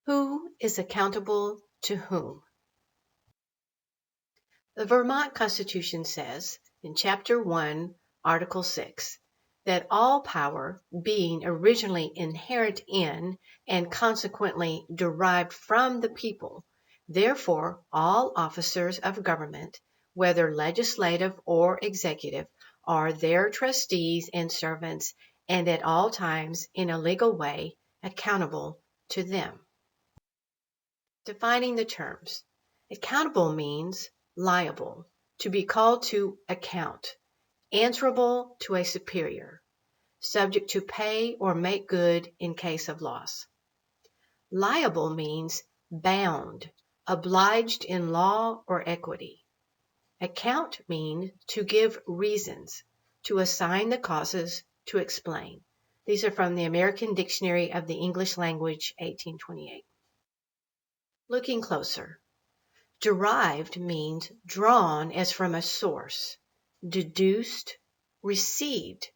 Who is accountable to whom? The Vermont Constitution says in Chapter 1, Article 6, that all power, being originally inherent in and consequently derived from the people, therefore all officers of government, whether legislative or executive, are their trustees and servants, and at all times, in a legal way, accountable to them. Defining the terms. Accountable means liable, to be called to account, answerable to a superior, subject to pay or make good in case of loss. Liable means bound, obliged in law or equity. Account means to give reasons, to assign the causes, to explain. These are from the American Dictionary of the English Language, 1828. Looking closer. Derived means drawn as from a source, deduced, received,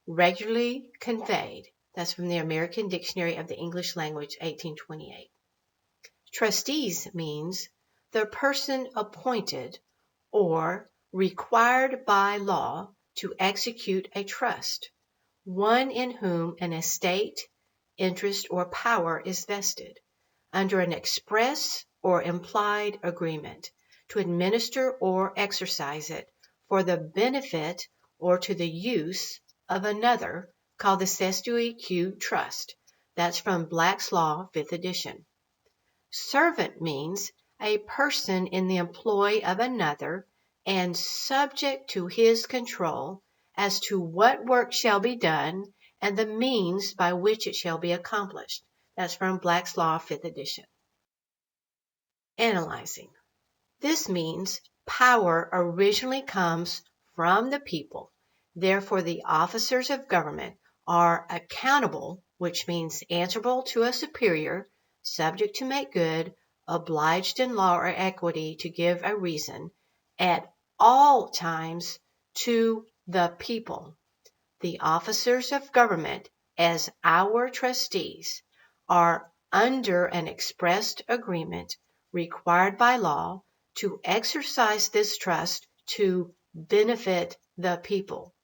regularly conveyed. That's from the American Dictionary of the English Language, 1828. Trustees means the person appointed or required by law to execute a trust, one in whom an estate, interest, or power is vested, under an express or implied agreement, to administer or exercise it for the benefit or to the use of another, called the Cestui Que Trust. That's from Black's Law, 5th edition. Servant means a person in the employ of another and subject to his control as to what work shall be done and the means by which it shall be accomplished. That's from Black's Law, 5th edition. Analyzing. This means power originally comes from the people. Therefore, the officers of government are accountable, which means answerable to a superior, subject to make good, obliged in law or equity to give a reason, at all times to the people. The officers of government, as our trustees, are under an expressed agreement required by law to exercise this trust to benefit the people.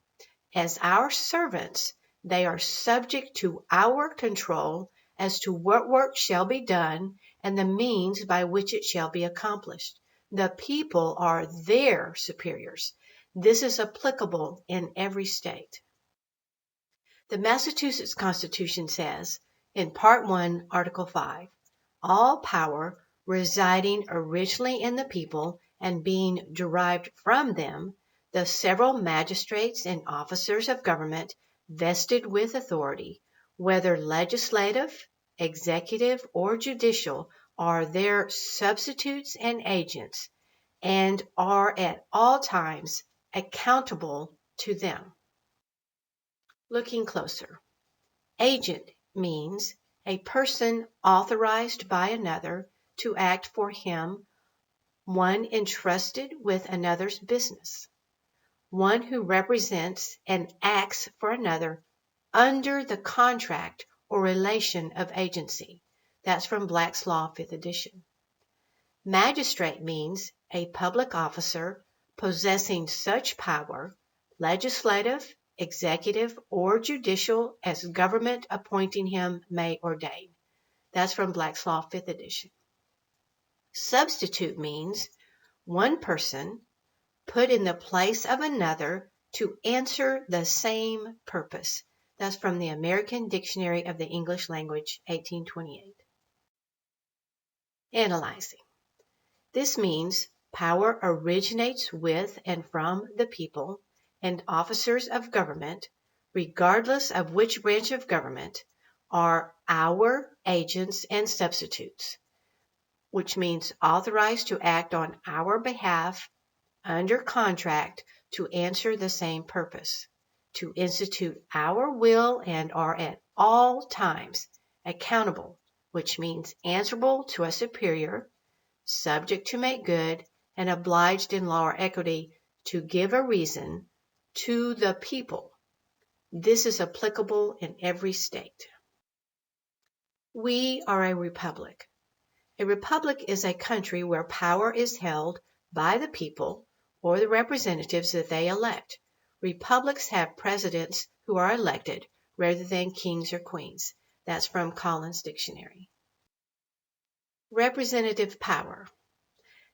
As our servants, they are subject to our control as to what work shall be done and the means by which it shall be accomplished. The people are their superiors. This is applicable in every state. The Massachusetts Constitution says, in Part 1, Article 5, all power residing originally in the people and being derived from them, the several magistrates and officers of government vested with authority, whether legislative, executive, or judicial, are their substitutes and agents, and are at all times accountable to them. Looking closer. Agent means a person authorized by another to act for him, one entrusted with another's business, one who represents and acts for another under the contract or relation of agency. That's from Black's Law, 5th edition. Magistrate means a public officer possessing such power, legislative, executive, or judicial, as government appointing him may ordain. That's from Black's Law, 5th edition. Substitute means one person put in the place of another to answer the same purpose. That's from the American Dictionary of the English Language, 1828. Analyzing. This means power originates with and from the people, and officers of government, regardless of which branch of government, are our agents and substitutes, which means authorized to act on our behalf under contract to answer the same purpose, to institute our will, and are at all times accountable, which means answerable to a superior, subject to make good, and obliged in law or equity to give a reason to the people. This is applicable in every state. We are a republic. A republic is a country where power is held by the people or the representatives that they elect. Republics have presidents who are elected rather than kings or queens. That's from Collins Dictionary. Representative power.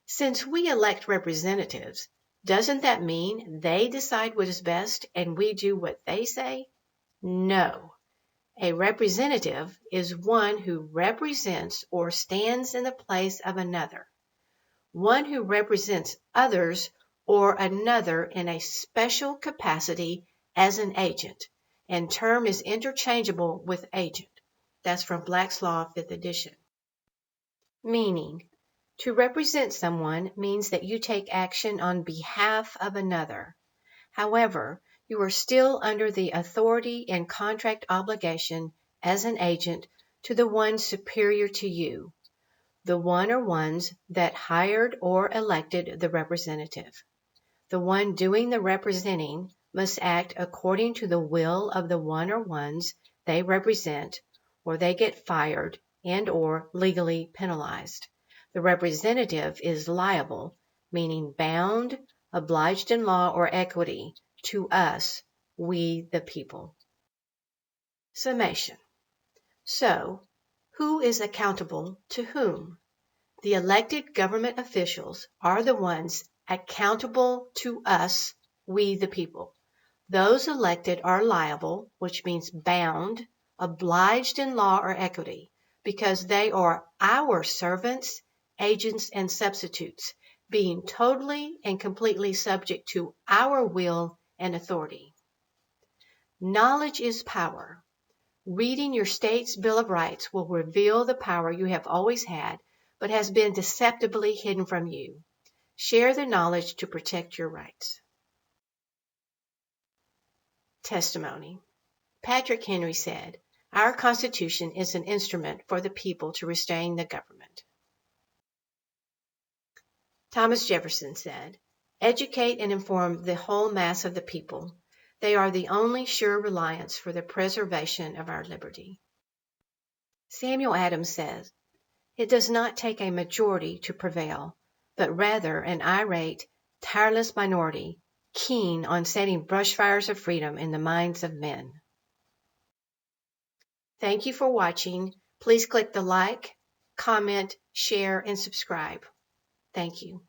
Since we elect representatives, doesn't that mean they decide what is best and we do what they say? No. A representative is one who represents or stands in the place of another, one who represents others or another in a special capacity as an agent, and term is interchangeable with agent. That's from Black's Law, 5th edition. Meaning, to represent someone means that you take action on behalf of another. However, you are still under the authority and contract obligation as an agent to the one superior to you, the one or ones that hired or elected the representative. The one doing the representing must act according to the will of the one or ones they represent, or they get fired and or legally penalized. The representative is liable, meaning bound, obliged in law or equity, to us, we the people. Summation. So, who is accountable to whom? The elected government officials are the ones accountable to us, we the people. Those elected are liable, which means bound, obliged in law or equity, because they are our servants, agents, and substitutes, being totally and completely subject to our will and authority. Knowledge is power. Reading your state's Bill of Rights will reveal the power you have always had, but has been deceptively hidden from you. Share the knowledge to protect your rights. Testimony. Patrick Henry said, "Our Constitution is an instrument for the people to restrain the government." Thomas Jefferson said, "Educate and inform the whole mass of the people. They are the only sure reliance for the preservation of our liberty." Samuel Adams says, "It does not take a majority to prevail, but rather an irate, tireless minority, keen on setting brush fires of freedom in the minds of men." Thank you for watching. Please click the like, comment, share, and subscribe. Thank you.